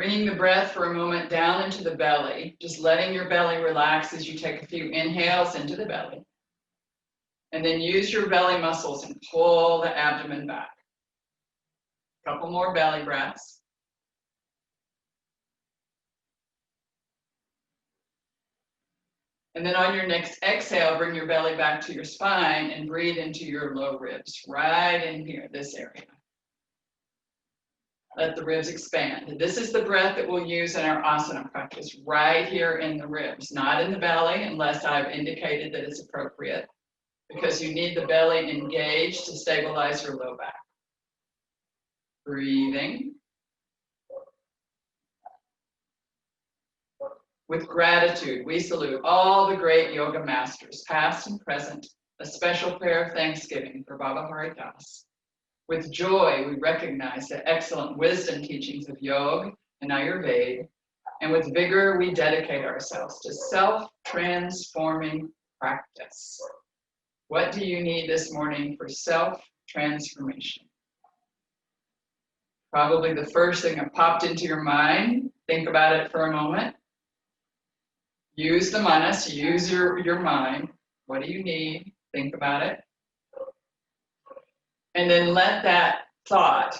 Bringing the breath for a moment down into the belly, just letting your belly relax as you take a few inhales into the belly. And then use your belly muscles and pull the abdomen back. A couple more belly breaths. And then on your next exhale, bring your belly back to your spine and breathe into your low ribs, right in here, this area. Let the ribs expand. This is the breath that we'll use in our asana practice, right here in the ribs, not in the belly, unless I've indicated that it's appropriate, because you need the belly engaged to stabilize your low back. Breathing. With gratitude, we salute all the great yoga masters, past and present, a special prayer of thanksgiving for Baba Haridas. With joy, we recognize the excellent wisdom teachings of yoga and Ayurveda, and with vigor, we dedicate ourselves to self-transforming practice. What do you need this morning for self-transformation? Probably the first thing that popped into your mind. Think about it for a moment. Use the manas, use your mind. What do you need? Think about it. And then let that thought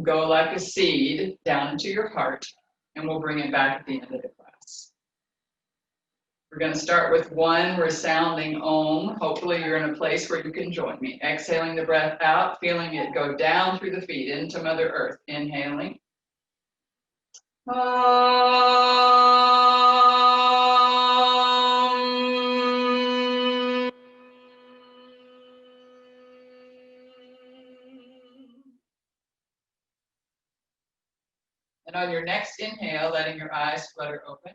go like a seed down into your heart, and we'll bring it back at the end of the class. We're going to start with one resounding Om. Hopefully you're in a place where you can join me. Exhaling the breath out, feeling it go down through the feet into Mother Earth. Inhaling. And on your next inhale, letting your eyes flutter open.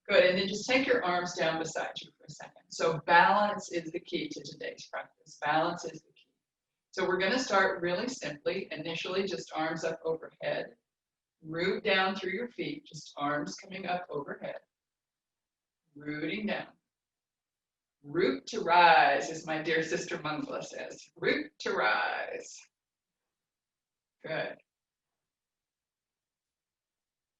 Good, and then just take your arms down beside you for a second. So balance is the key to today's practice. Balance is the key. So we're gonna start really simply, initially just arms up overhead. Root down through your feet, just arms coming up overhead. Rooting down. Root to rise, as my dear sister Mangala says. Root to rise. Good.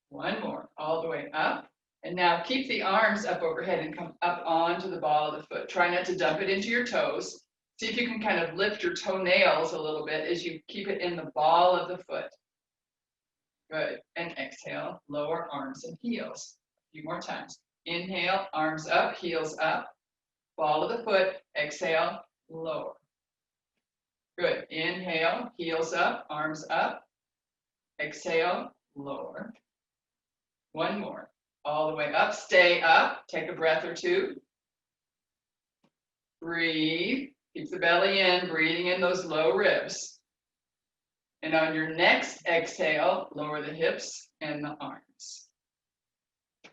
One more, all the way up. And now keep the arms up overhead and come up onto the ball of the foot. Try not to dump it into your toes. See if you can kind of lift your toenails a little bit as you keep it in the ball of the foot. Good. And exhale, lower arms and heels. A few more times. Inhale, arms up, heels up. Ball of the foot, exhale, lower. Good. Inhale, heels up, arms up. Exhale, lower. One more. All the way up, stay up. Take a breath or two. Breathe. Keep the belly in, breathing in those low ribs. And on your next exhale, lower the hips and the arms.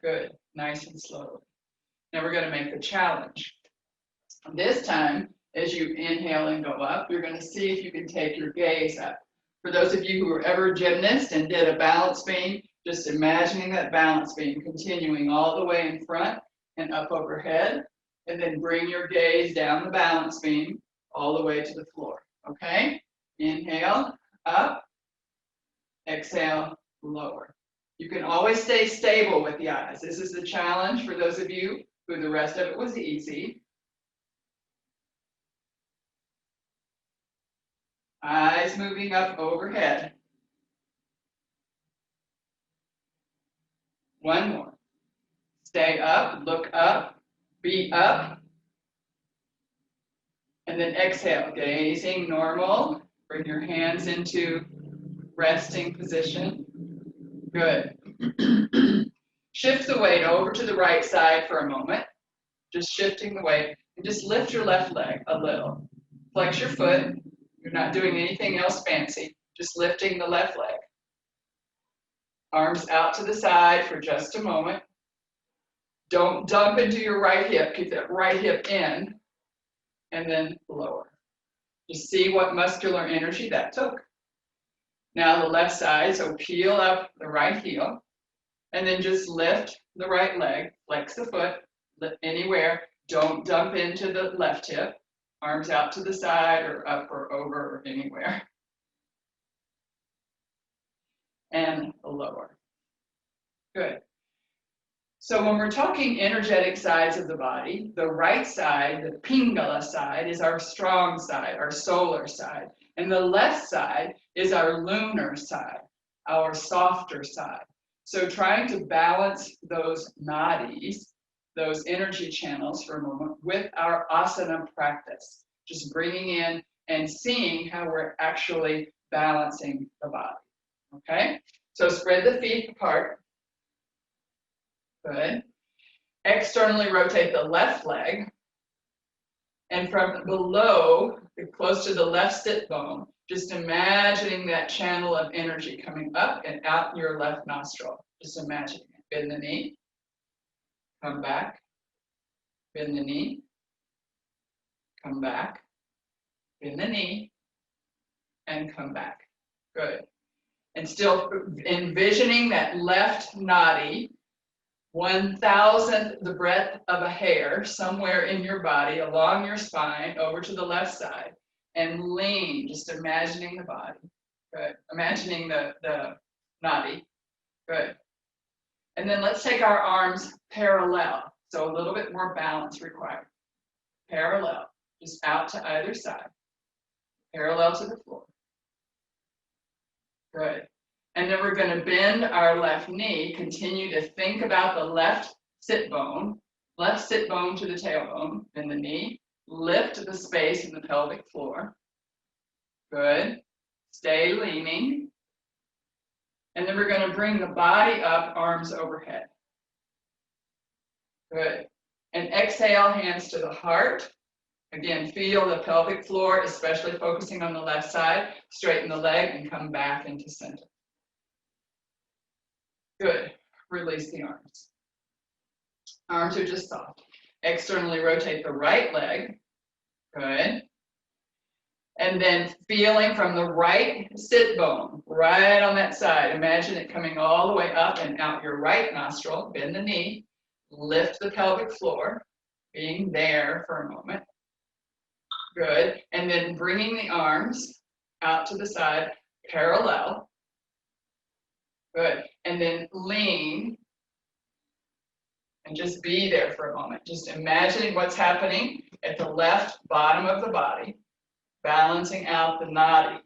Good. Nice and slowly. Now we're going to make the challenge. This time, as you inhale and go up, you're going to see if you can take your gaze up. For those of you who were ever gymnasts and did a balance beam, just imagining that balance beam continuing all the way in front and up overhead, and then bring your gaze down the balance beam all the way to the floor, okay? Inhale, up, exhale, lower. You can always stay stable with the eyes. This is the challenge for those of you who the rest of it was easy. Eyes moving up overhead. One more. Stay up, look up, be up. And then exhale, gazing normal. Bring your hands into resting position. Good. Shift the weight over to the right side for a moment. Just shifting the weight. And just lift your left leg a little. Flex your foot. You're not doing anything else fancy. Just lifting the left leg. Arms out to the side for just a moment. Don't dump into your right hip. Keep that right hip in. And then lower. Just see what muscular energy that took. Now the left side, so peel up the right heel. And then just lift the right leg. Flex the foot. Lift anywhere. Don't dump into the left hip. Arms out to the side or up or over or anywhere. and lower. Good. So when we're talking energetic sides of the body, the right side, the Pingala side, is our strong side, our solar side. And the left side is our lunar side, our softer side. So trying to balance those nadis, those energy channels for a moment with our asana practice, just bringing in and seeing how we're actually balancing the body. Okay, so spread the feet apart. Good. Externally rotate the left leg. And from below, close to the left sit bone, just imagining that channel of energy coming up and out your left nostril. Just imagining it. Bend the knee. Come back. Bend the knee. Come back. Bend the knee. And come back. Good. And still envisioning that left nadi, 1,000th the breadth of a hair somewhere in your body, along your spine, over to the left side, and lean, just imagining the body. Good. Imagining the nadi. Good. And then let's take our arms parallel. So a little bit more balance required. Parallel, just out to either side. Parallel to the floor. Good. And then we're going to bend our left knee, continue to think about the left sit bone to the tailbone, bend the knee, lift the space in the pelvic floor. Good. Stay leaning. And then we're going to bring the body up, arms overhead. Good. And exhale, hands to the heart. Again, feel the pelvic floor, especially focusing on the left side. Straighten the leg and come back into center. Good. Release the arms. Arms are just soft. Externally rotate the right leg. Good. And then feeling from the right sit bone, right on that side. Imagine it coming all the way up and out your right nostril. Bend the knee. Lift the pelvic floor. Being there for a moment. Good. And then bringing the arms out to the side, parallel. Good. And then lean and just be there for a moment. Just imagining what's happening at the left bottom of the body, balancing out the nadi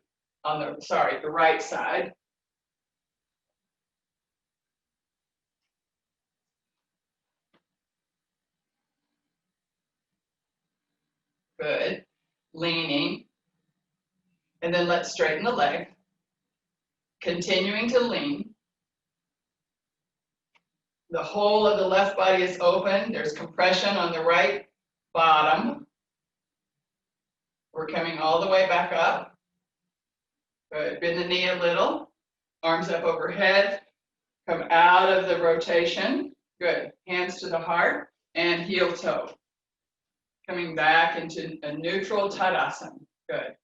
on the right side. Good. Leaning. And then let's straighten the leg. Continuing to lean. The whole of the left body is open. There's compression on the right bottom. We're coming all the way back up. Good. Bend the knee a little. Arms up overhead. Come out of the rotation. Good. Hands to the heart and heel toe. Coming back into a neutral Tadasana. Good.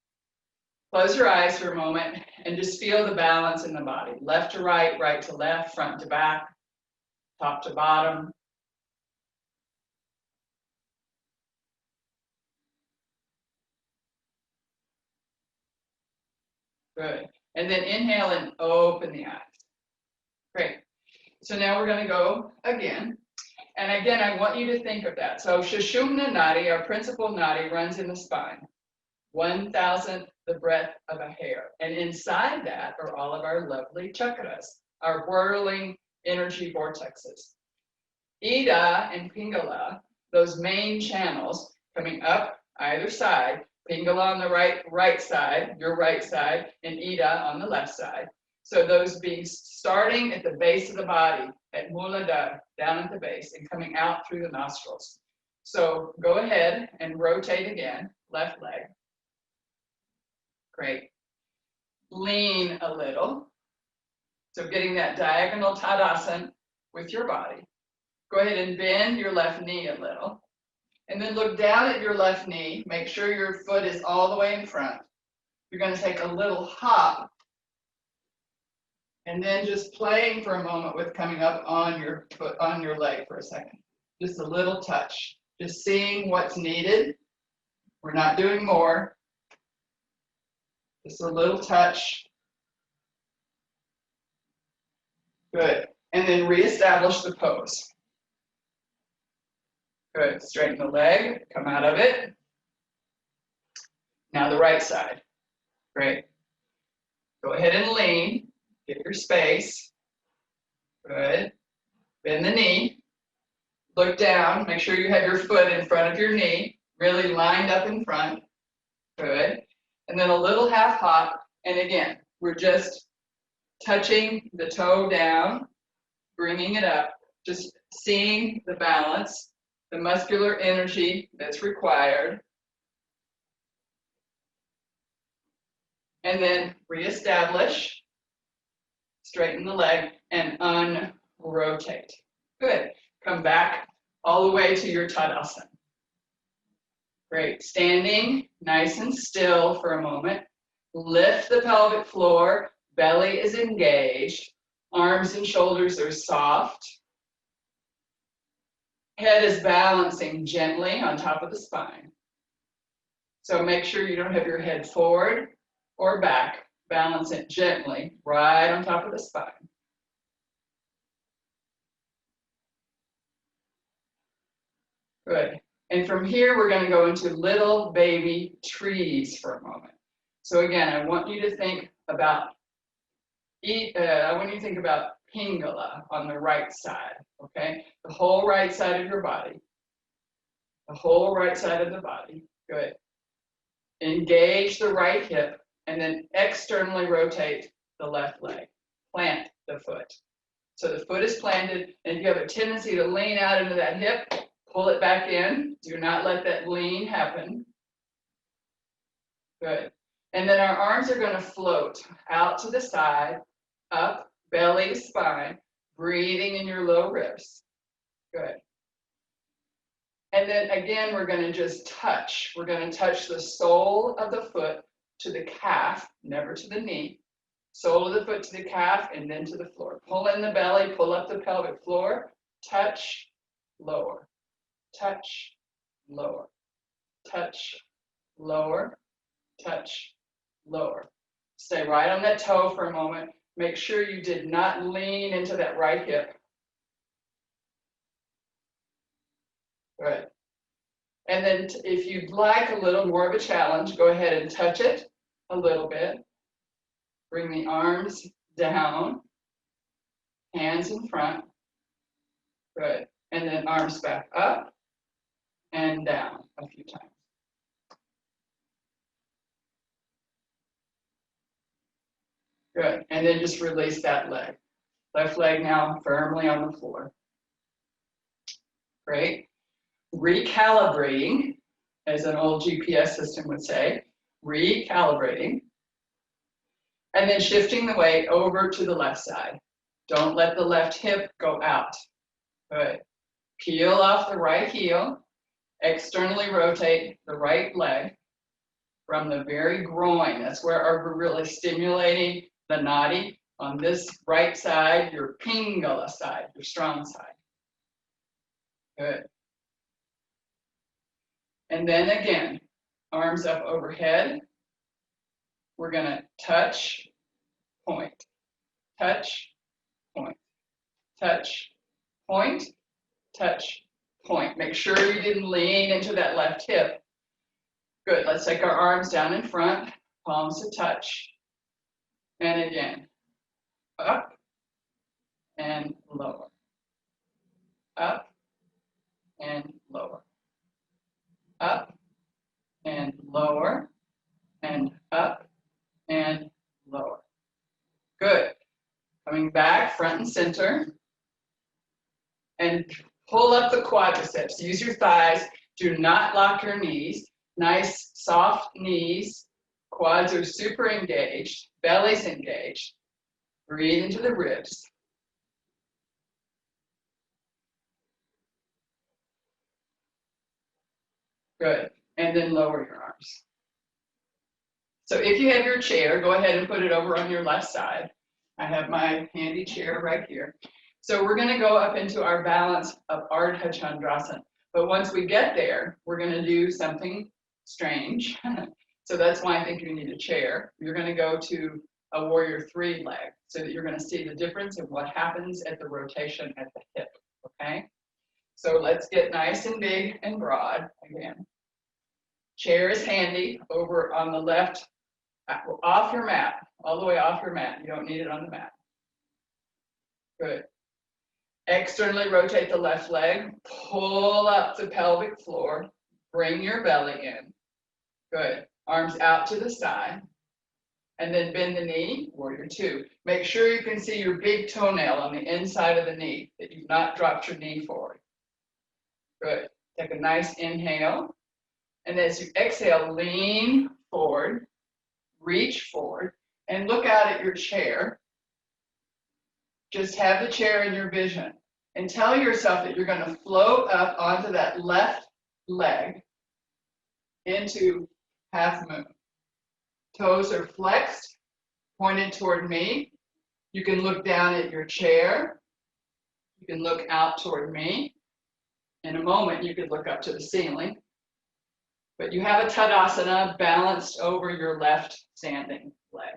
Close your eyes for a moment and just feel the balance in the body. Left to right, right to left, front to back, top to bottom. Good. And then inhale and open the eyes. Great. So now we're going to go again. And again, I want you to think of that. So Sushumna Nadi, our principal nadi, runs in the spine. 1,000th the breadth of a hair. And inside that are all of our lovely chakras, our whirling energy vortexes. Ida and Pingala, those main channels coming up either side, Pingala on the right side, your right side, and Ida on the left side. So those being starting at the base of the body, at Muladhara, down at the base, and coming out through the nostrils. So go ahead and rotate again, left leg. Great. Lean a little. So getting that diagonal Tadasana with your body. Go ahead and bend your left knee a little. And then look down at your left knee. Make sure your foot is all the way in front. You're going to take a little hop. And then just playing for a moment with coming up on your foot, on your leg for a second. Just a little touch. Just seeing what's needed. We're not doing more. Just a little touch. Good. And then reestablish the pose. Good. Straighten the leg, come out of it. Now the right side. Great. Go ahead and lean. Get your space. Good. Bend the knee. Look down. Make sure you have your foot in front of your knee, really lined up in front. Good. And then a little half hop. And again, we're just touching the toe down, bringing it up, just seeing the balance, the muscular energy that's required. And then reestablish, straighten the leg, and unrotate. Good. Come back all the way to your Tadasana. Great. Standing nice and still for a moment. Lift the pelvic floor. Belly is engaged. Arms and shoulders are soft. Head is balancing gently on top of the spine. So make sure you don't have your head forward or back. Balance it gently right on top of the spine. Good. And from here, we're going to go into little baby trees for a moment. So again, I want you to think about Pingala on the right side, okay? The whole right side of your body. The whole right side of the body. Good. Engage the right hip and then externally rotate the left leg. Plant the foot. So the foot is planted, and if you have a tendency to lean out into that hip, pull it back in. Do not let that lean happen. Good. And then our arms are going to float out to the side, up, belly to spine, breathing in your low ribs. Good. And then again, we're going to just touch. We're going to touch the sole of the foot to the calf, never to the knee. Sole of the foot to the calf and then to the floor. Pull in the belly, pull up the pelvic floor, touch, lower, touch, lower, touch, lower, touch, lower. Stay right on that toe for a moment. Make sure you did not lean into that right hip. Good. And then if you'd like a little more of a challenge, go ahead and touch it a little bit. Bring the arms down, hands in front. Good. And then arms back up and down a few times. Good. And then just release that leg. Left leg now firmly on the floor. Great. Recalibrating, as an old GPS system would say, recalibrating. And then shifting the weight over to the left side. Don't let the left hip go out. Good. Peel off the right heel. Externally rotate the right leg from the very groin. That's where we're really stimulating the nadi. On this right side, your Pingala side, your strong side. Good. And then again, arms up overhead. We're going to touch, point, touch, point, touch, point, touch, point. Make sure you didn't lean into that left hip. Good. Let's take our arms down in front, palms to touch. And again, up and lower, up and lower, up and lower, and up and lower. Good. Coming back, front and center. And pull up the quadriceps. Use your thighs. Do not lock your knees. Nice, soft knees. Quads are super engaged. Belly's engaged. Breathe into the ribs. Good. And then lower your arms. So if you have your chair, go ahead and put it over on your left side. I have my handy chair right here. So we're going to go up into our balance of Ardha Chandrasana. But once we get there, we're going to do something strange. So that's why I think you need a chair. You're going to go to a warrior three leg so that you're going to see the difference in what happens at the rotation at the hip, okay? So let's get nice and big and broad again. Chair is handy over on the left, off your mat, all the way off your mat. You don't need it on the mat. Good. Externally rotate the left leg, pull up the pelvic floor, bring your belly in. Good. Arms out to the side. And then bend the knee, warrior two. Make sure you can see your big toenail on the inside of the knee, that you've not dropped your knee forward. Good. Take a nice inhale. And as you exhale, lean forward, reach forward, and look out at your chair. Just have the chair in your vision. And tell yourself that you're going to float up onto that left leg into half moon. Toes are flexed, pointed toward me. You can look down at your chair. You can look out toward me. In a moment, you could look up to the ceiling. But you have a Tadasana balanced over your left standing leg.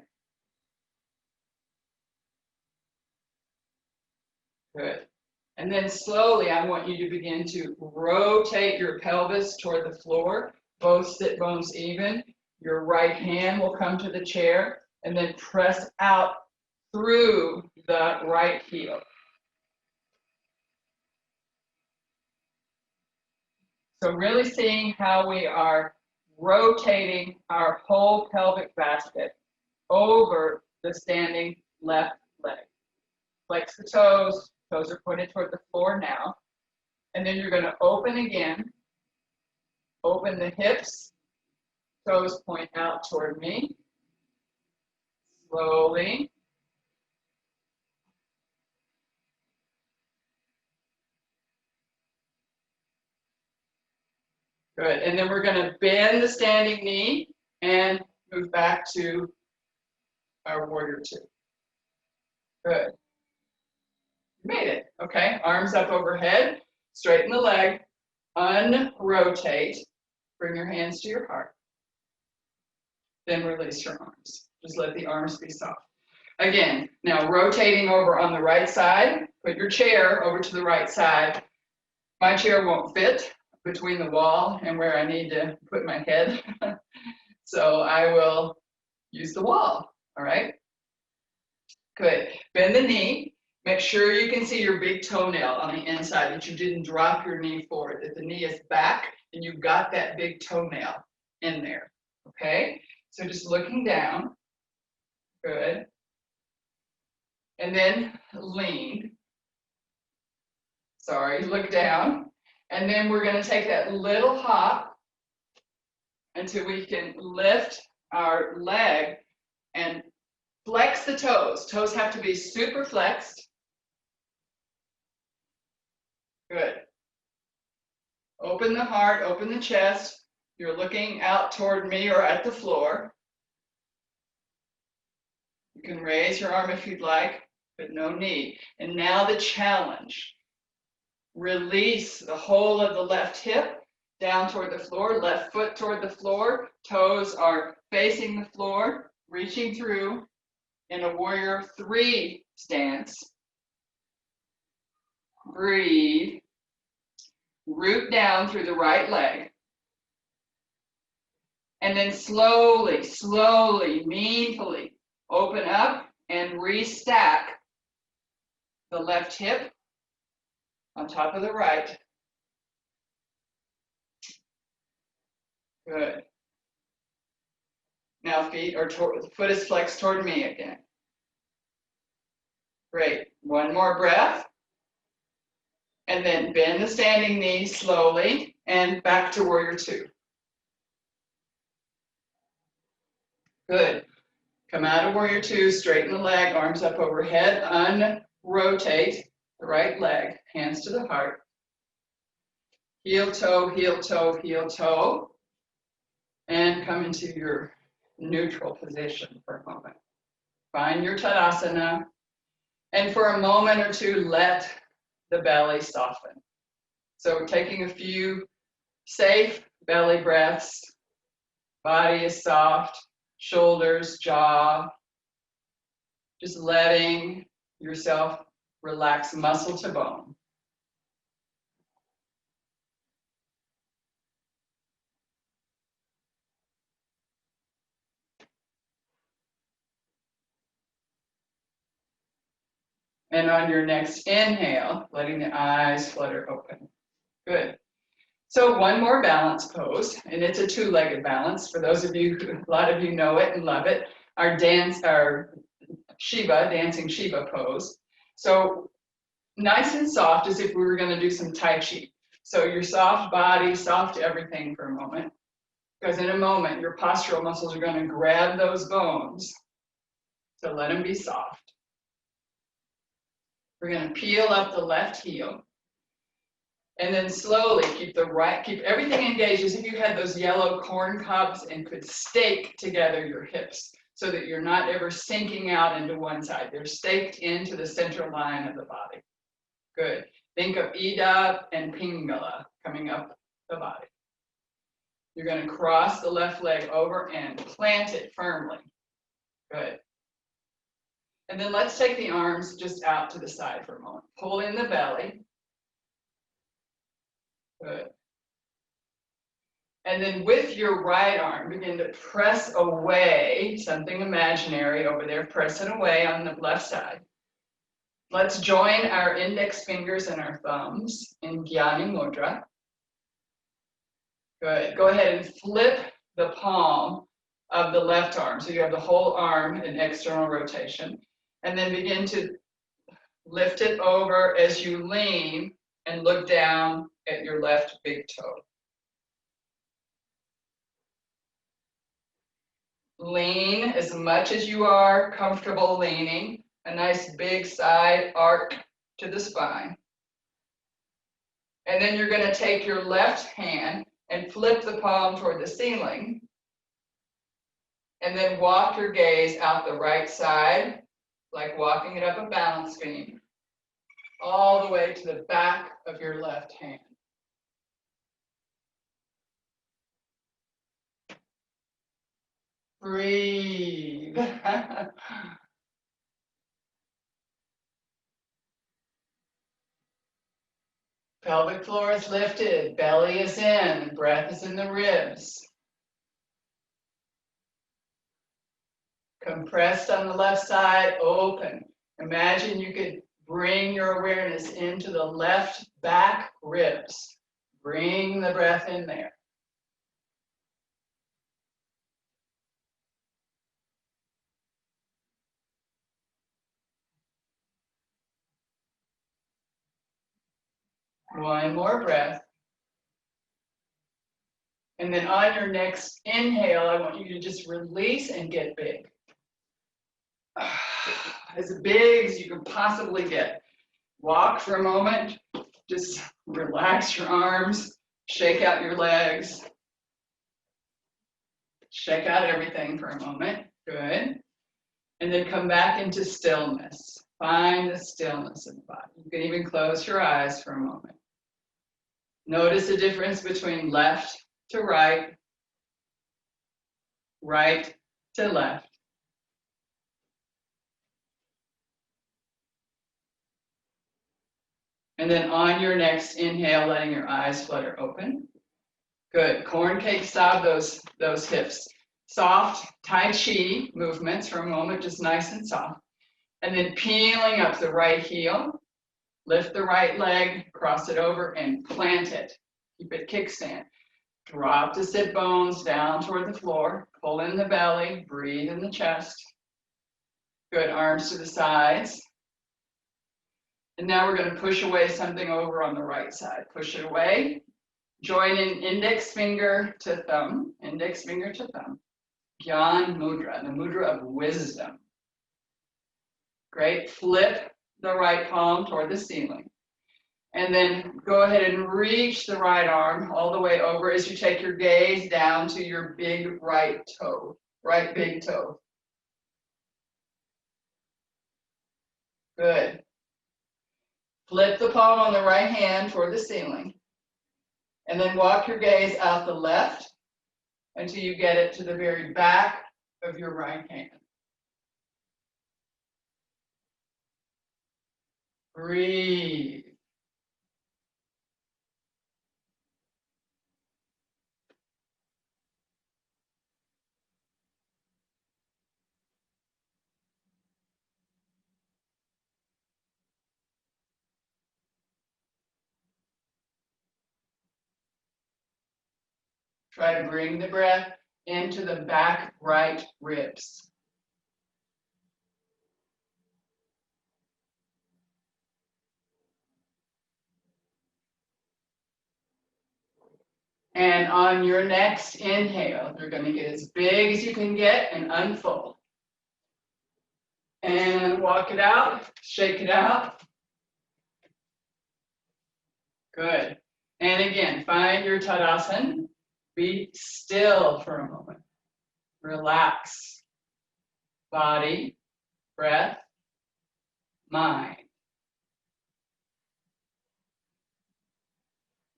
Good. And then slowly, I want you to begin to rotate your pelvis toward the floor, both sit bones even. Your right hand will come to the chair, and then press out through the right heel. So really seeing how we are rotating our whole pelvic basket over the standing left leg. Flex the toes. Toes are pointed toward the floor now. And then you're going to open again. Open the hips. Toes point out toward me. Slowly. Good. And then we're going to bend the standing knee and move back to our warrior two. Good. You made it. Okay. Arms up overhead. Straighten the leg. Unrotate. Bring your hands to your heart. Then release your arms. Just let the arms be soft. Again, now rotating over on the right side. Put your chair over to the right side. My chair won't fit between the wall and where I need to put my head. So I will use the wall, all right? Good. Bend the knee. Make sure you can see your big toenail on the inside, that you didn't drop your knee forward, that the knee is back and you've got that big toenail in there, okay? So just looking down. Good. And then lean. Sorry, look down. And then we're going to take that little hop until we can lift our leg and flex the toes. Toes have to be super flexed. Good. Open the heart, open the chest. You're looking out toward me or at the floor. You can raise your arm if you'd like, but no need. And now the challenge. Release the whole of the left hip down toward the floor, left foot toward the floor. Toes are facing the floor, reaching through in a warrior three stance. Breathe. Root down through the right leg. And then slowly, slowly, meaningfully open up and restack the left hip on top of the right. Good. Now foot is flexed toward me again. Great. One more breath. And then bend the standing knee slowly and back to warrior two. Good. Come out of warrior two, straighten the leg, arms up overhead, unrotate the right leg, hands to the heart. Heel, toe, heel, toe, heel, toe. And come into your neutral position for a moment. Find your Tadasana. And for a moment or two, let the belly soften. So we're taking a few safe belly breaths. Body is soft, shoulders, jaw, Just letting yourself relax muscle to bone. And on your next inhale, letting the eyes flutter open. Good. So one more balance pose, and it's a two-legged balance. For those of you, a lot of you know it and love it. Our Shiva, dancing Shiva pose. So nice and soft, as if we were going to do some Tai Chi. So your soft body, soft everything for a moment. Because in a moment, your postural muscles are going to grab those bones. So let them be soft. We're going to peel up the left heel. And then slowly keep everything engaged as if you had those yellow corn cobs and could stake together your hips so that you're not ever sinking out into one side. They're staked into the central line of the body. Good. Think of Ida and Pingala coming up the body. You're going to cross the left leg over and plant it firmly. Good. And then let's take the arms just out to the side for a moment. Pull in the belly. Good. And then with your right arm, begin to press away something imaginary over there. Press it away on the left side. Let's join our index fingers and our thumbs in Jnani Mudra. Good. Go ahead and flip the palm of the left arm. So you have the whole arm in external rotation. And then begin to lift it over as you lean and look down at your left big toe. Lean as much as you are comfortable leaning. A nice big side arc to the spine. And then you're going to take your left hand and flip the palm toward the ceiling. And then walk your gaze out the right side, like walking it up a balance beam, all the way to the back of your left hand. Breathe. Pelvic floor is lifted, belly is in, breath is in the ribs. Compressed on the left side, open. Imagine you could bring your awareness into the left back ribs. Bring the breath in there. One more breath. And then on your next inhale, I want you to just release and get big. As big as you can possibly get. Walk for a moment. Just relax your arms. Shake out your legs. Shake out everything for a moment. Good. And then come back into stillness. Find the stillness in the body. You can even close your eyes for a moment. Notice the difference between left to right, right to left. And then on your next inhale, letting your eyes flutter open. Good. Corn cake style those hips. Soft Tai Chi movements for a moment, just nice and soft. And then peeling up the right heel. Lift the right leg, cross it over, and plant it. Keep it kickstand. Drop the sit bones down toward the floor. Pull in the belly. Breathe in the chest. Good. Arms to the sides. And now we're going to push away something over on the right side. Push it away. Join in index finger to thumb. Index finger to thumb. Gyan Mudra, the mudra of wisdom. Great. Flip the right palm toward the ceiling. And then go ahead and reach the right arm all the way over as you take your gaze down to your big right toe, right big toe. Good. Flip the palm on the right hand toward the ceiling. And then walk your gaze out the left until you get it to the very back of your right hand. Breathe. Try to bring the breath into the back right ribs. And on your next inhale, you're going to get as big as you can get and unfold. And walk it out, shake it out. Good. And again, find your Tadasana. Be still for a moment. Relax. Body, breath, mind.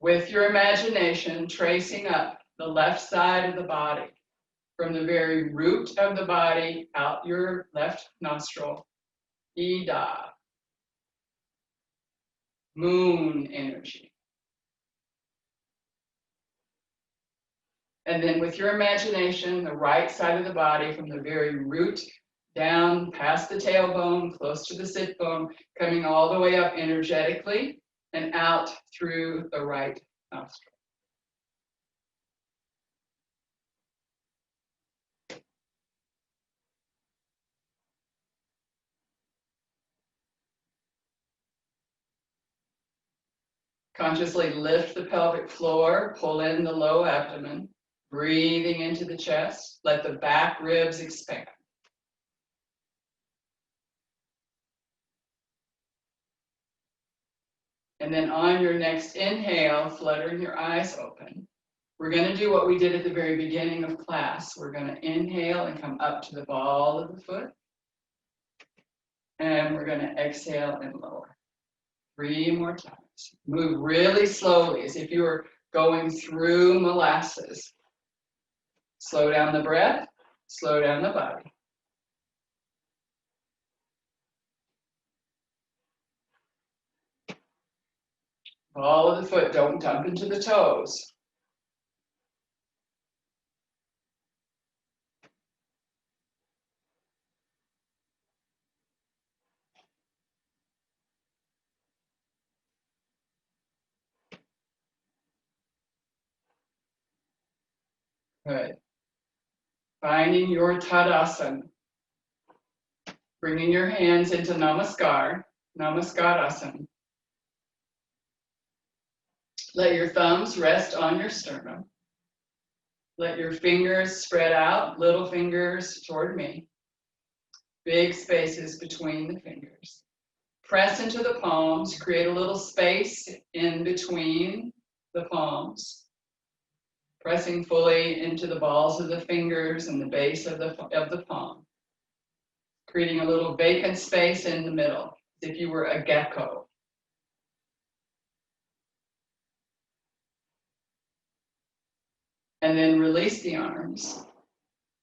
With your imagination, tracing up the left side of the body, from the very root of the body out your left nostril, Ida, moon energy. And then with your imagination, the right side of the body from the very root down past the tailbone, close to the sit bone, coming all the way up energetically and out through the right nostril. Consciously lift the pelvic floor, pull in the low abdomen, breathing into the chest. Let the back ribs expand. And then on your next inhale, fluttering your eyes open, we're going to do what we did at the very beginning of class. We're going to inhale and come up to the ball of the foot. And we're going to exhale and lower. 3 more times. Move really slowly as if you were going through molasses. Slow down the breath, slow down the body. Ball of the foot, don't dump into the toes. Good. Finding your Tadasana. Bringing your hands into Namaskar, Namaskar-asana. Let your thumbs rest on your sternum. Let your fingers spread out, little fingers toward me. Big spaces between the fingers. Press into the palms, create a little space in between the palms. Pressing fully into the balls of the fingers and the base of the palm. Creating a little vacant space in the middle, as if you were a gecko. And then release the arms.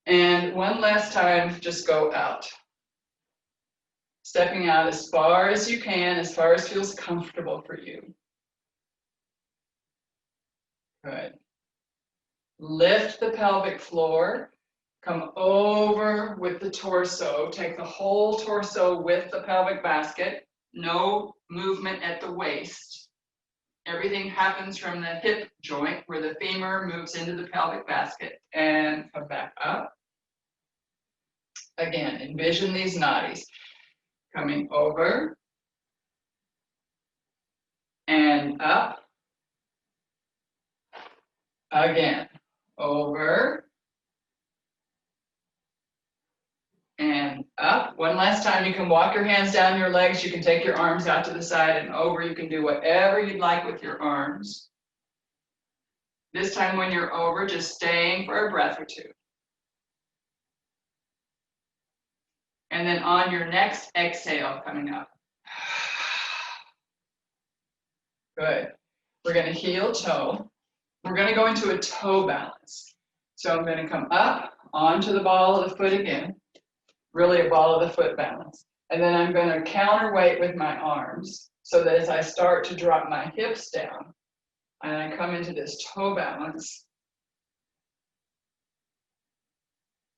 And one last time, just go out. Stepping out as far as you can, as far as feels comfortable for you. Good. Lift the pelvic floor. Come over with the torso. Take the whole torso with the pelvic basket. No movement at the waist. Everything happens from the hip joint where the femur moves into the pelvic basket and come back up. Again, envision these nadis coming over and up. Again, over and up. One last time, you can walk your hands down your legs. You can take your arms out to the side and over. You can do whatever you'd like with your arms. This time when you're over, just staying for a breath or two. And then on your next exhale, coming up. Good. We're going to heel toe. We're going to go into a toe balance. So I'm going to come up onto the ball of the foot again. Really a ball of the foot balance. And then I'm going to counterweight with my arms so that as I start to drop my hips down and I come into this toe balance,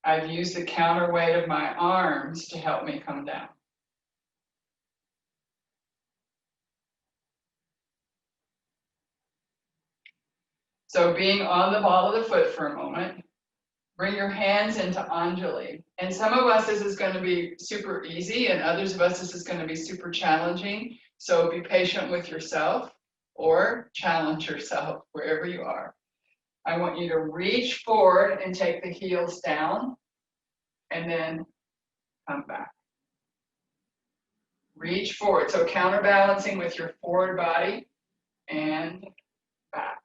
I've used the counterweight of my arms to help me come down. So being on the ball of the foot for a moment, bring your hands into Anjali. And some of us, this is going to be super easy, and others of us, this is going to be super challenging. So be patient with yourself or challenge yourself wherever you are. I want you to reach forward and take the heels down and then come back. Reach forward. So counterbalancing with your forward body and back.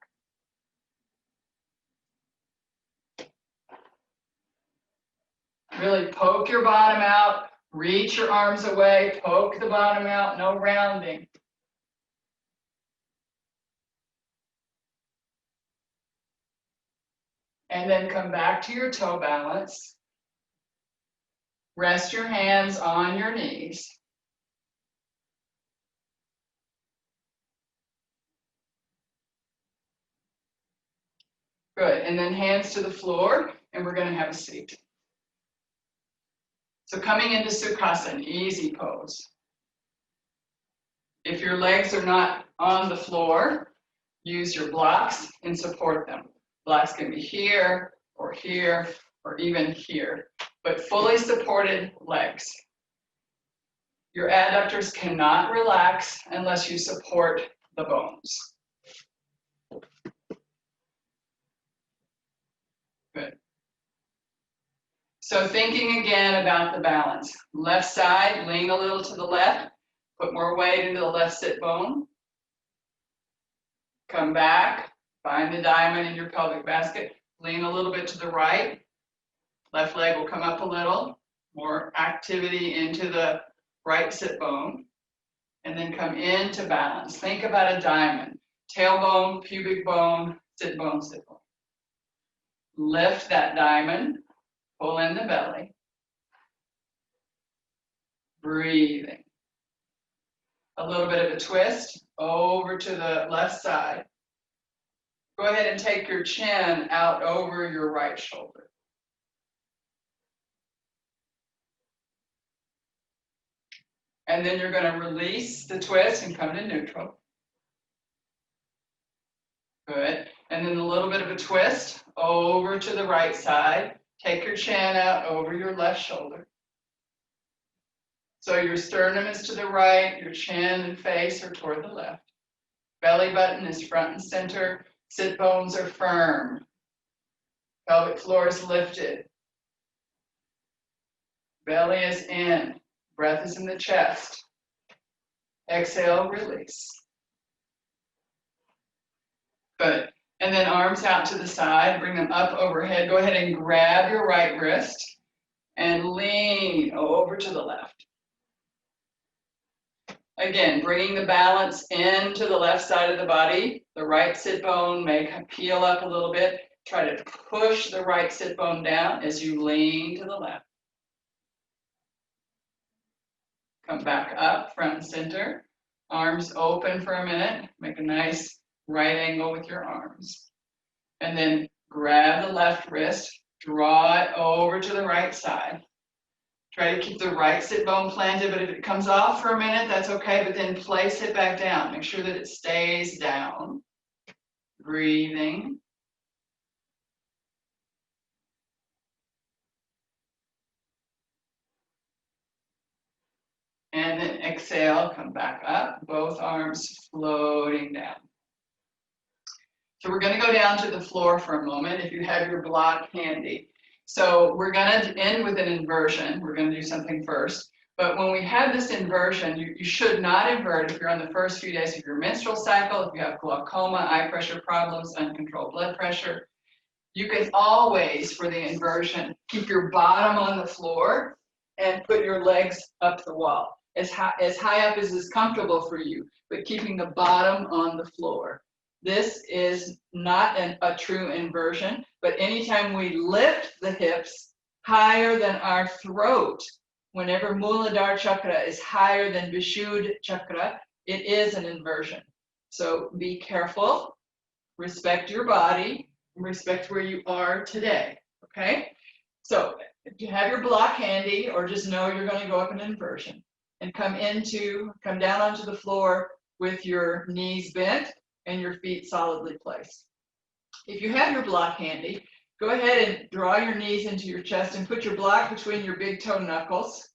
Really poke your bottom out, reach your arms away, poke the bottom out, no rounding. And then come back to your toe balance. Rest your hands on your knees. Good, and then hands to the floor, and we're going to have a seat. So coming into Sukhasana, easy pose. If your legs are not on the floor, use your blocks and support them. Blocks can be here, or even here, but fully supported legs. Your adductors cannot relax unless you support the bones. Good. So thinking again about the balance. Left side, lean a little to the left, put more weight into the left sit bone. Come back, find the diamond in your pelvic basket, lean a little bit to the right. Left leg will come up a little, more activity into the right sit bone, and then come into balance. Think about a diamond, tailbone, pubic bone, sit bone, sit bone. Lift that diamond, pull in the belly, breathing. A little bit of a twist over to the left side. Go ahead and take your chin out over your right shoulder. And then you're going to release the twist and come to neutral. Good. And then a little bit of a twist over to the right side. Take your chin out over your left shoulder. So your sternum is to the right, your chin and face are toward the left. Belly button is front and center. Sit bones are firm. Pelvic floor is lifted. Belly is in. Breath is in the chest. Exhale, release. Good. And then arms out to the side, bring them up overhead. Go ahead and grab your right wrist and lean over to the left. Again, bringing the balance into the left side of the body. The right sit bone may peel up a little bit. Try to push the right sit bone down as you lean to the left. Come back up, front and center. Arms open for a minute. Make a nice right angle with your arms. And then grab the left wrist, draw it over to the right side. Try to keep the right sit bone planted, but if it comes off for a minute, that's okay, but then place it back down. Make sure that it stays down. Breathing. And then exhale, come back up, both arms floating down. So we're going to go down to the floor for a moment if you have your block handy. So we're going to end with an inversion. We're going to do something first. But when we have this inversion, you should not invert if you're on the first few days of your menstrual cycle, if you have glaucoma, eye pressure problems, uncontrolled blood pressure. You can always, for the inversion, keep your bottom on the floor and put your legs up the wall. As high up as is comfortable for you, but keeping the bottom on the floor. This is not a true inversion, but anytime we lift the hips higher than our throat, whenever Muladhara chakra is higher than Vishuddha chakra, it is an inversion. So be careful, respect your body, respect where you are today, okay? So if you have your block handy, or just know you're going to go up an inversion, and come down onto the floor with your knees bent and your feet solidly placed. If you have your block handy, go ahead and draw your knees into your chest and put your block between your big toe knuckles.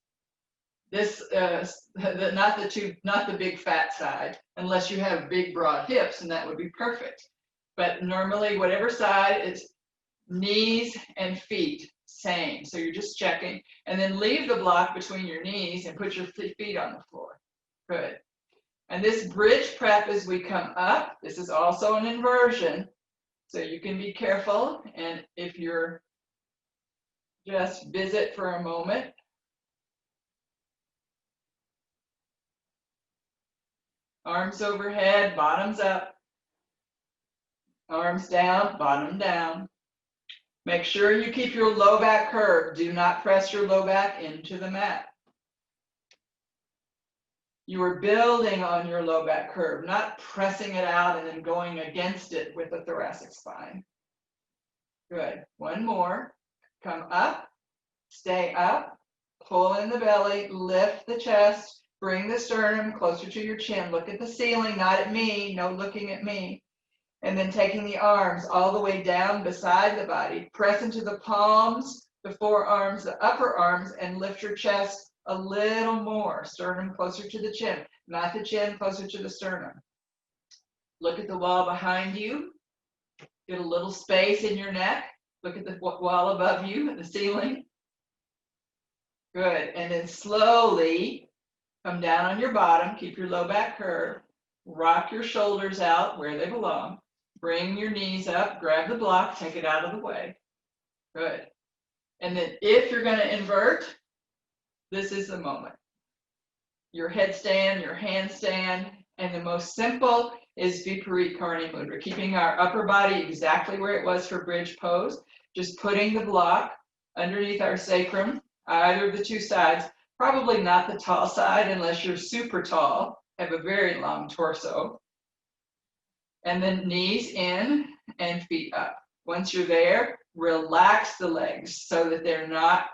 This, not the big fat side, unless you have big broad hips, and that would be perfect. But normally, whatever side, it's knees and feet, same. So you're just checking, and then leave the block between your knees and put your feet on the floor. Good. And this bridge prep as we come up, this is also an inversion. So you can be careful, and if you're just visit for a moment. Arms overhead, bottoms up. Arms down, bottom down. Make sure you keep your low back curved. Do not press your low back into the mat. You are building on your low back curve, not pressing it out and then going against it with the thoracic spine. Good. One more. Come up, stay up, pull in the belly, lift the chest, bring the sternum closer to your chin. Look at the ceiling, not at me. No looking at me. And then taking the arms all the way down beside the body. Press into the palms, the forearms, the upper arms, and lift your chest a little more. Sternum closer to the chin, not the chin, closer to the sternum. Look at the wall behind you. Get a little space in your neck. Look at the wall above you, at the ceiling. Good. And then slowly come down on your bottom. Keep your low back curve. Rock your shoulders out where they belong. Bring your knees up. Grab the block. Take it out of the way. Good. And then if you're going to invert, this is the moment. Your headstand, your handstand, and the most simple is Viparit Karni Mudra, keeping our upper body exactly where it was for bridge pose, just putting the block underneath our sacrum, either of the two sides, probably not the tall side unless you're super tall, have a very long torso, and then knees in and feet up. Once you're there, relax the legs so that they're not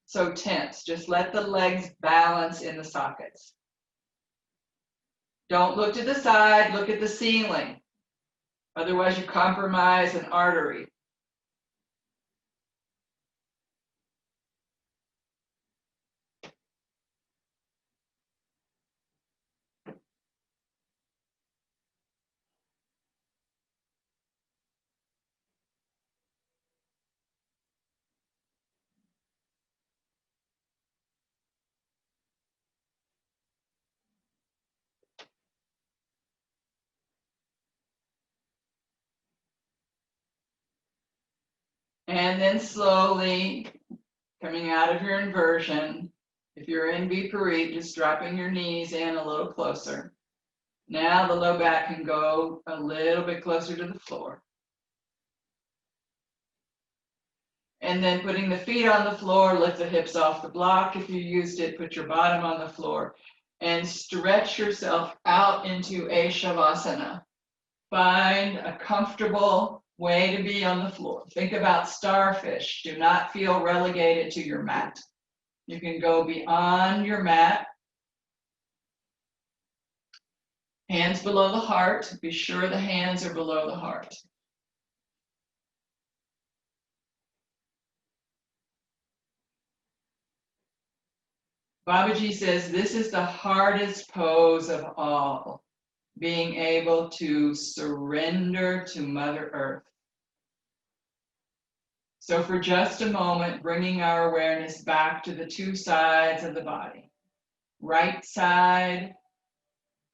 so tense. Just let the legs balance in the sockets. Don't look to the side, look at the ceiling. Otherwise you compromise an artery. And then slowly coming out of your inversion. If you're in Viparit, just dropping your knees in a little closer. Now the low back can go a little bit closer to the floor. And then putting the feet on the floor, lift the hips off the block. If you used it, put your bottom on the floor and stretch yourself out into a Shavasana. Find a comfortable way to be on the floor. Think about starfish. Do not feel relegated to your mat. You can go beyond your mat. Hands below the heart. Be sure the hands are below the heart. Babaji says this is the hardest pose of all, being able to surrender to Mother Earth. So for just a moment, bringing our awareness back to the two sides of the body. Right side,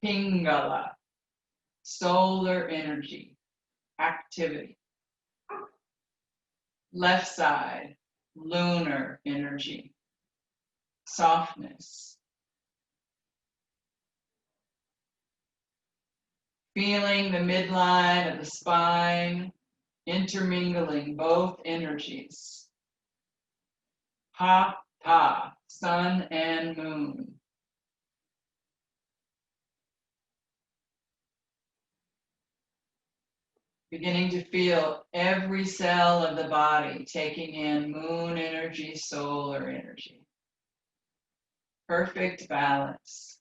Pingala, solar energy, activity. Left side, lunar energy, softness. Feeling the midline of the spine, intermingling both energies. Ha, Pa, sun and moon. Beginning to feel every cell of the body taking in moon energy, solar energy. Perfect balance.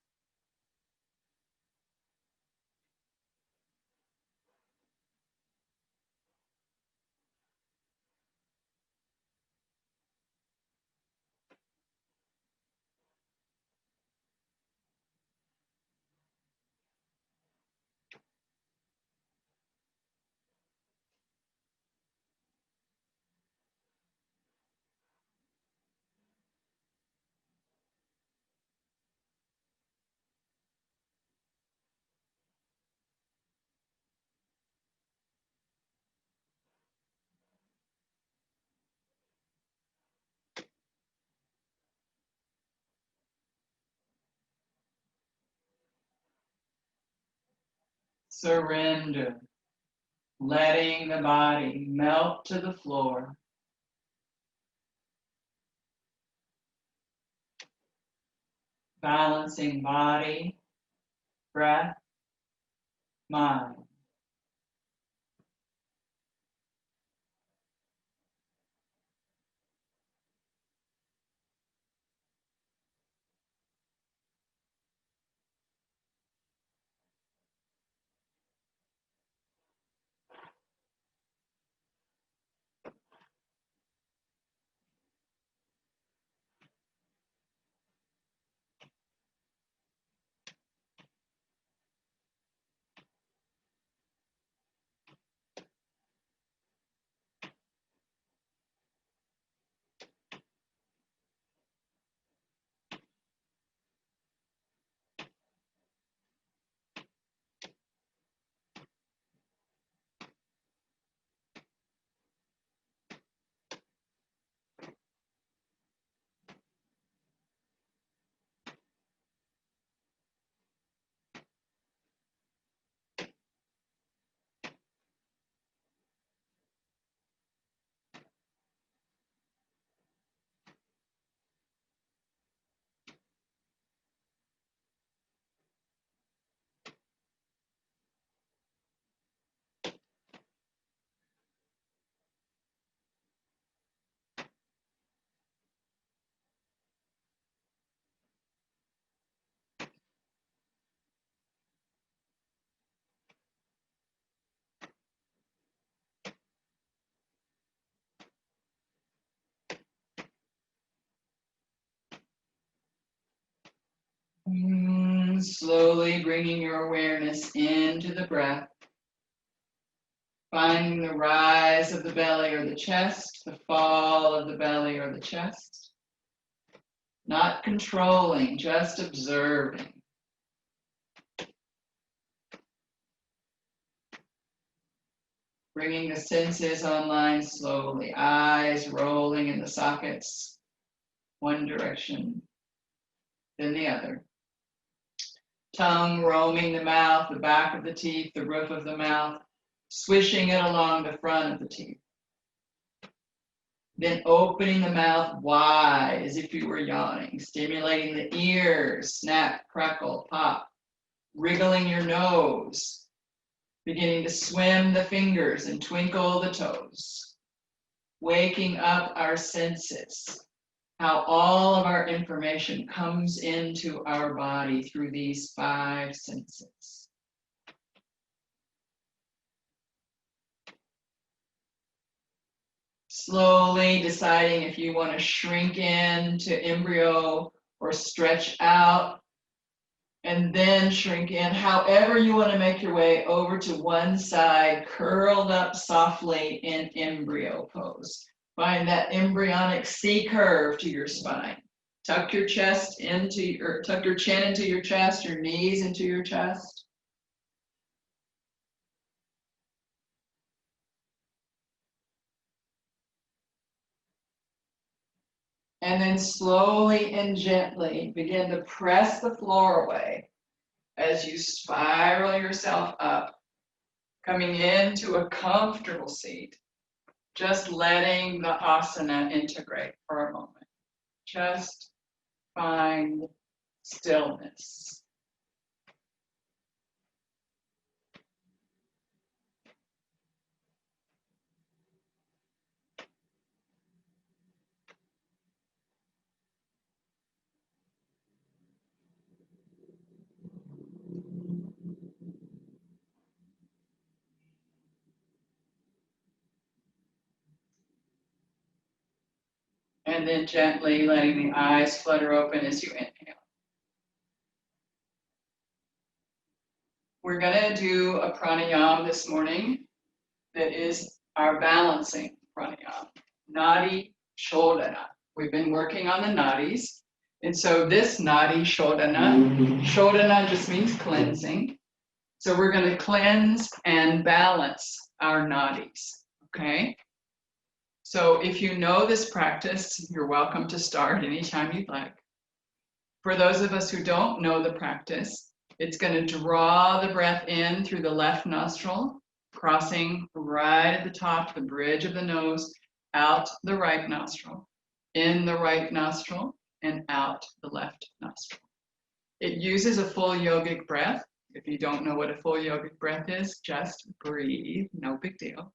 Surrender. Letting the body melt to the floor. Balancing body, breath, mind. Slowly bringing your awareness into the breath. Finding the rise of the belly or the chest, the fall of the belly or the chest. Not controlling, just observing. Bringing the senses online slowly. Eyes rolling in the sockets, one direction, then the other. Tongue roaming the mouth, the back of the teeth, the roof of the mouth, swishing it along the front of the teeth. Then opening the mouth wide as if you were yawning, stimulating the ears, snap, crackle, pop, wriggling your nose, beginning to swim the fingers and twinkle the toes, waking up our senses, how all of our information comes into our body through these 5 senses. Slowly deciding if you want to shrink into embryo or stretch out and then shrink in, however you want to make your way over to one side, curled up softly in embryo pose. Find that embryonic C curve to your spine. Tuck your chest into tuck your chin into your chest, your knees into your chest. And then slowly and gently begin to press the floor away as you spiral yourself up, coming into a comfortable seat, just letting the asana integrate for a moment. Just find stillness. And then gently letting the eyes flutter open as you inhale. We're going to do a pranayama this morning that is our balancing pranayama, nadi shodhana. We've been working on the nadis. And so this nadi shodhana just means cleansing. So we're going to cleanse and balance our nadis, okay? So if you know this practice, you're welcome to start anytime you'd like. For those of us who don't know the practice, it's going to draw the breath in through the left nostril, crossing right at the top, the bridge of the nose, out the right nostril, in the right nostril, and out the left nostril. It uses a full yogic breath. If you don't know what a full yogic breath is, just breathe, no big deal.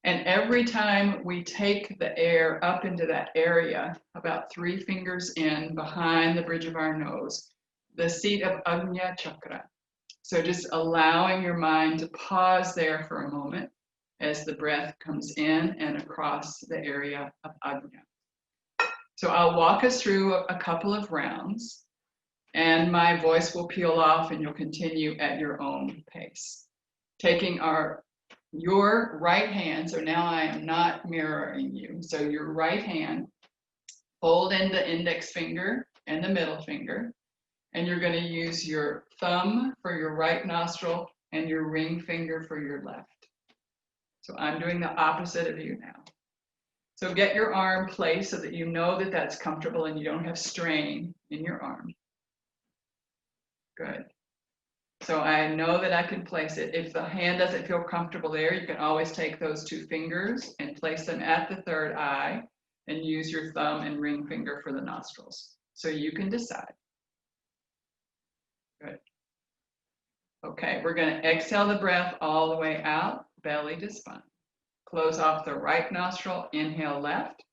And every time we take the air up into that area, about 3 fingers in behind the bridge of our nose, the seat of Ajna Chakra. So just allowing your mind to pause there for a moment as the breath comes in and across the area of Ajna. So I'll walk us through a couple of rounds and my voice will peel off and you'll continue at your own pace. Taking your right hand, so now I am not mirroring you. So your right hand, hold in the index finger and the middle finger, and you're going to use your thumb for your right nostril and your ring finger for your left. So I'm doing the opposite of you now. So get your arm placed so that you know that that's comfortable and you don't have strain in your arm. Good. So I know that I can place it. If the hand doesn't feel comfortable there, you can always take those 2 fingers and place them at the third eye and use your thumb and ring finger for the nostrils. So you can decide. Good. Okay, we're going to exhale the breath all the way out, belly to spine. Close off the right nostril, inhale left.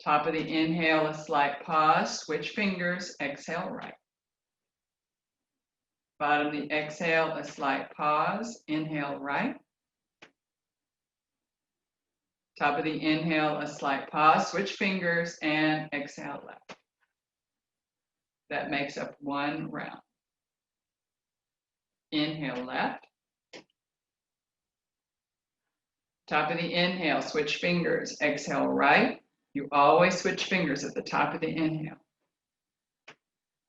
Top of the inhale, a slight pause, switch fingers, exhale right. Bottom of the exhale, a slight pause, inhale right. Top of the inhale, a slight pause, switch fingers, and exhale left. That makes up 1 round. Inhale left. Top of the inhale, switch fingers, exhale right. You always switch fingers at the top of the inhale.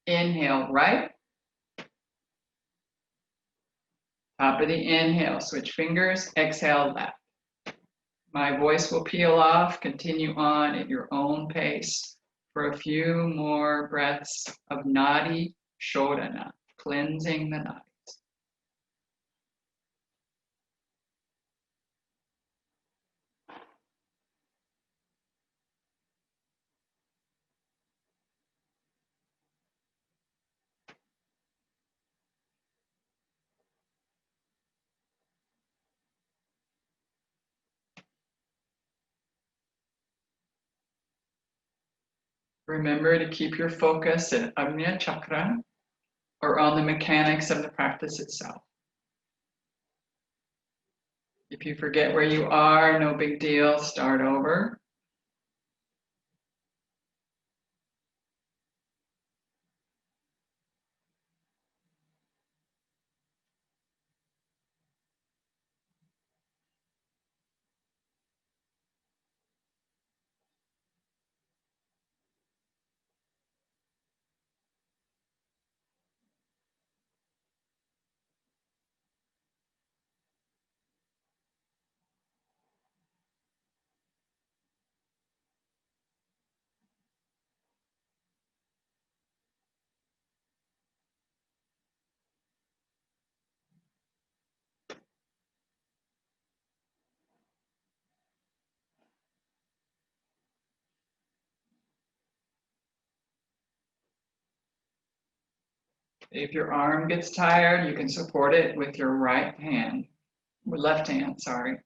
Inhale right. Top of the inhale, switch fingers, exhale left. My voice will peel off, continue on at your own pace for a few more breaths of nadi shodhana, cleansing the nadis. Remember to keep your focus at Ajna Chakra or on the mechanics of the practice itself. If you forget where you are, no big deal, start over. If your arm gets tired, you can support it with your right hand, or left hand, sorry.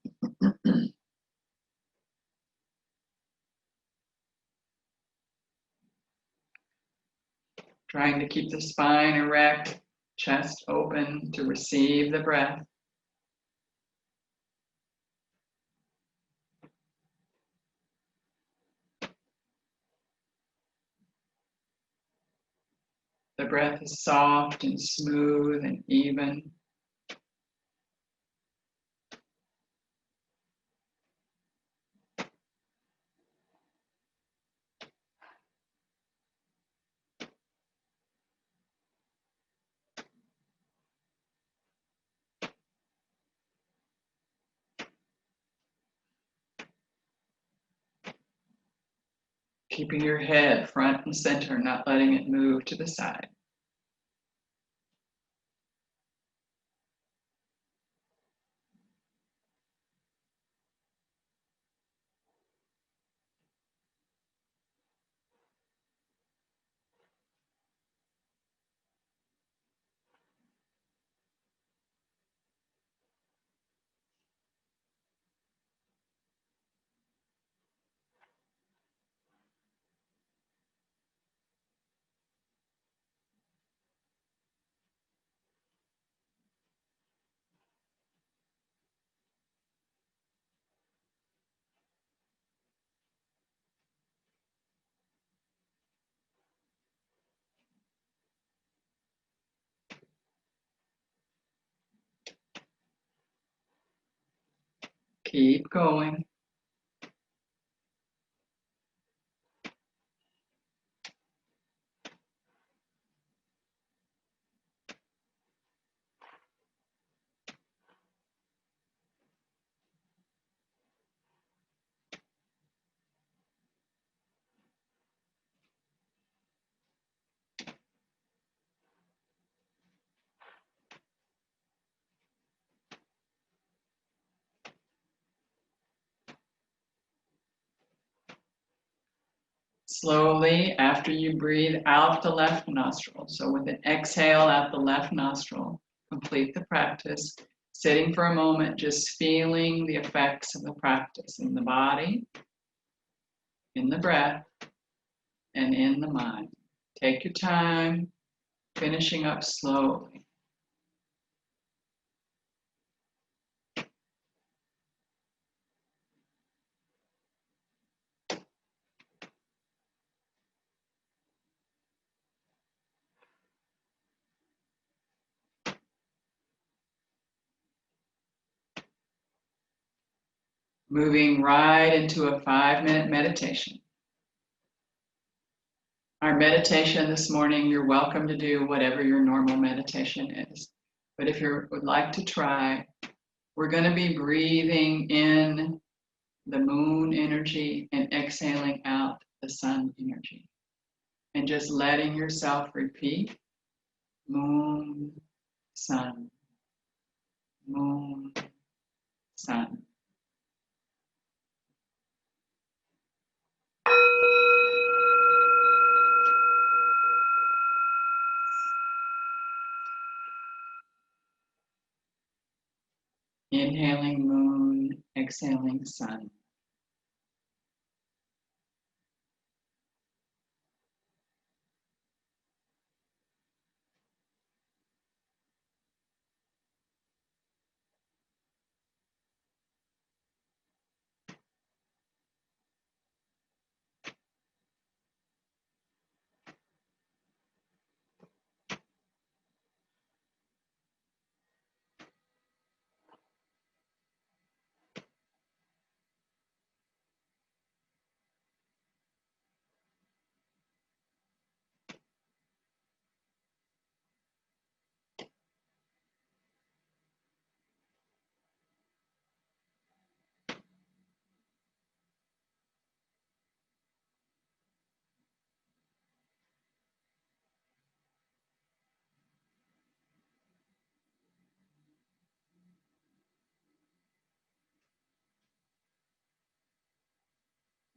Trying to keep the spine erect, chest open to receive the breath. The breath is soft and smooth and even. Keeping your head front and center, not letting it move to the side. Keep going. Slowly, after you breathe out the left nostril, so with an exhale out the left nostril, complete the practice, sitting for a moment, just feeling the effects of the practice in the body, in the breath, and in the mind. Take your time, finishing up slowly. Moving right into a 5-minute meditation. Our meditation this morning, you're welcome to do whatever your normal meditation is. But if you would like to try, we're going to be breathing in the moon energy and exhaling out the sun energy. And just letting yourself repeat, moon, sun, moon, sun. Inhaling moon, exhaling sun.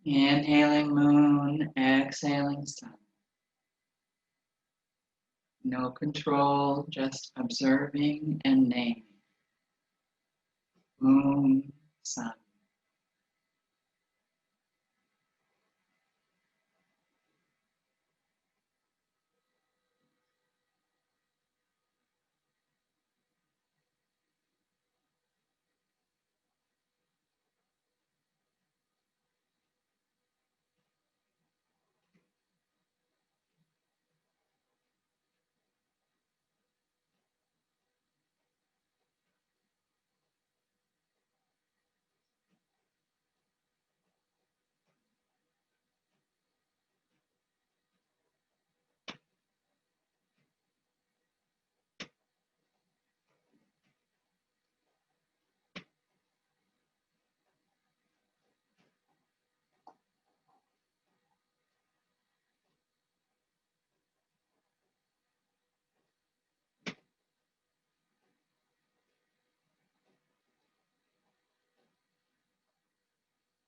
Inhaling moon, exhaling sun. No control, just observing and naming. Moon, sun.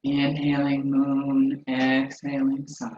Inhaling moon, exhaling sun.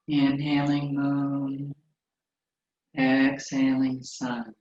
Inhaling moon, exhaling sun.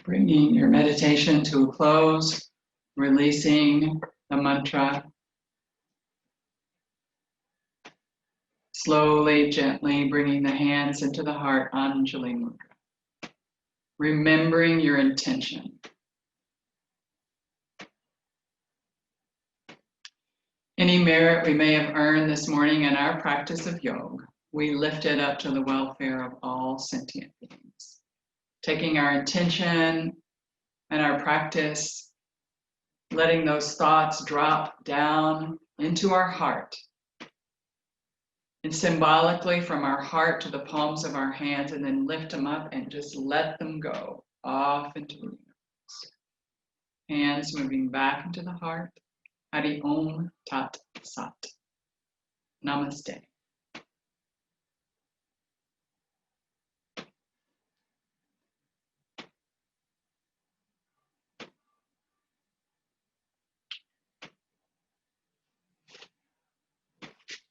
Bringing your meditation to a close, releasing the mantra. Slowly, gently bringing the hands into the heart, Anjali Mudra. Remembering your intention. Any merit we may have earned this morning in our practice of yoga, we lift it up to the welfare of all sentient beings. Taking our intention and our practice, letting those thoughts drop down into our heart. And symbolically from our heart to the palms of our hands, and then lift them up and just let them go off into the universe. Hands moving back into the heart. Hari Om Tat Sat. Namaste.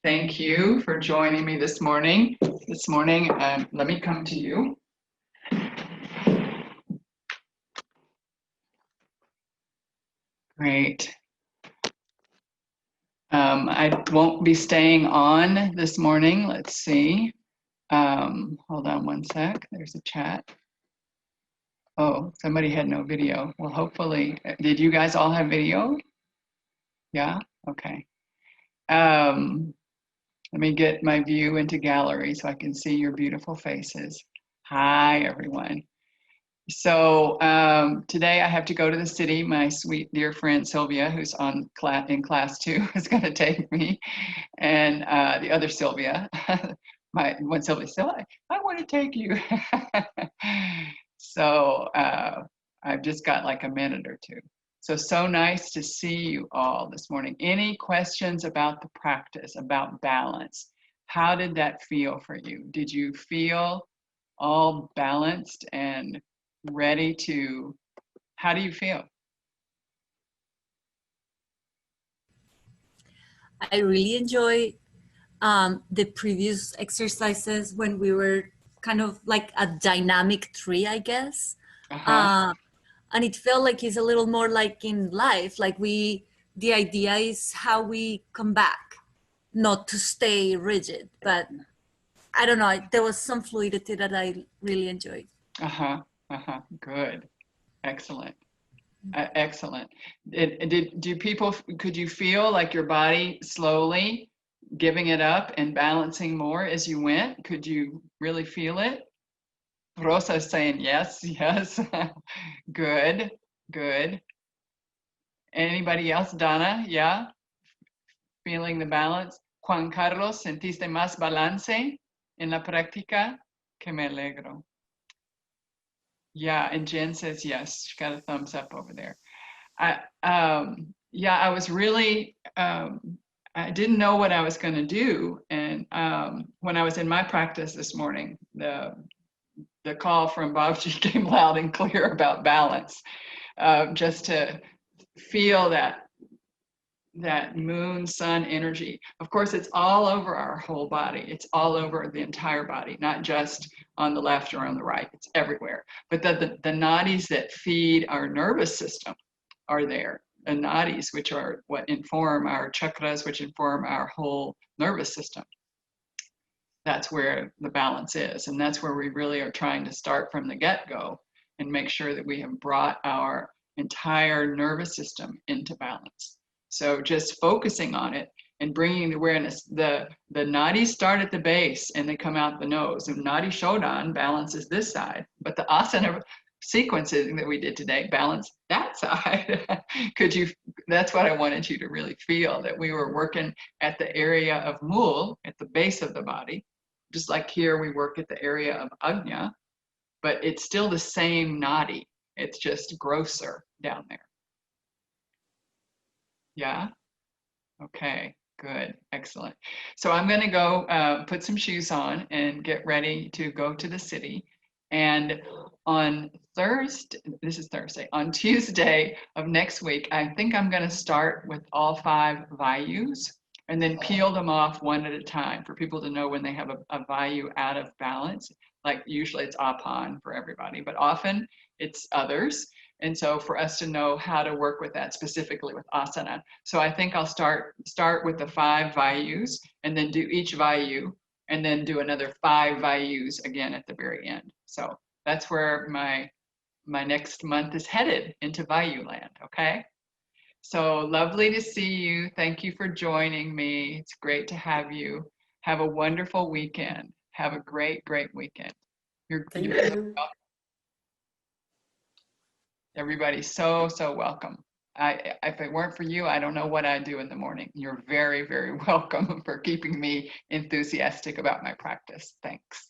Thank you for joining me this morning. Let me come to you. Great. I won't be staying on this morning. Let's see. Hold on one sec. There's a chat. Oh, somebody had no video. Well, hopefully, did you guys all have video? Yeah? Okay. Let me get my view into gallery so I can see your beautiful faces. Hi, everyone. So today I have to go to the city. My sweet dear friend Sylvia, who's in class 2, is going to take me, and the other Sylvia, my one Sylvia said, I want to take you. So I've just got like a minute or two. So nice to see you all this morning. Any questions about the practice, about balance? How did that feel for you? Did you feel all balanced and ready to, how do you feel? I really enjoy the previous exercises when we were kind of like a dynamic tree, I guess. And it felt like it's a little more like in life, like the idea is how we come back, not to stay rigid, but I don't know, there was some fluidity that I really enjoyed. Good. Excellent. Excellent. Could you feel like your body slowly giving it up and balancing more as you went? Could you really feel it? Rosa is saying yes, yes. Good, good. Anybody else? Donna, yeah? Feeling the balance? Juan Carlos, ¿sentiste más balance en la práctica? Que me alegro. Yeah, and Jen says yes. She got a thumbs up over there. Yeah, I was really, I didn't know what I was going to do. And when I was in my practice this morning, the call from Bobji came loud and clear about balance, just to feel that moon sun energy. Of course, it's all over our whole body. It's all over the entire body, not just on the left or on the right. It's everywhere. But the nadis that feed our nervous system are there. The nadis, which are what inform our chakras, which inform our whole nervous system. That's where the balance is. And that's where we really are trying to start from the get-go and make sure that we have brought our entire nervous system into balance. So just focusing on it and bringing the awareness, the nadis start at the base and they come out the nose. And nadi shodan balances this side, but the asana sequences that we did today balance that side. That's what I wanted you to really feel, that we were working at the area of mul, at the base of the body. Just like here, we work at the area of Ajna, but it's still the same nadi. It's just grosser down there. Yeah? Okay, good, excellent. So I'm gonna go put some shoes on and get ready to go to the city. And on Thursday, this is Thursday, on Tuesday of next week, I think I'm gonna start with all 5 vayus and then peel them off one at a time for people to know when they have a vayu out of balance. Like usually it's apan for everybody, but often it's others. And so for us to know how to work with that specifically with asana. So I think I'll start with the 5 vayus and then do each vayu and then do another 5 vayus again at the very end. So that's where my next month is headed, into vayu land, okay? So lovely to see you. Thank you for joining me. It's great to have you. Have a wonderful weekend. Have a great, great weekend. Thank you. Everybody's so welcome. If it weren't for you, I don't know what I'd do in the morning. You're very, very welcome for keeping me enthusiastic about my practice. Thanks.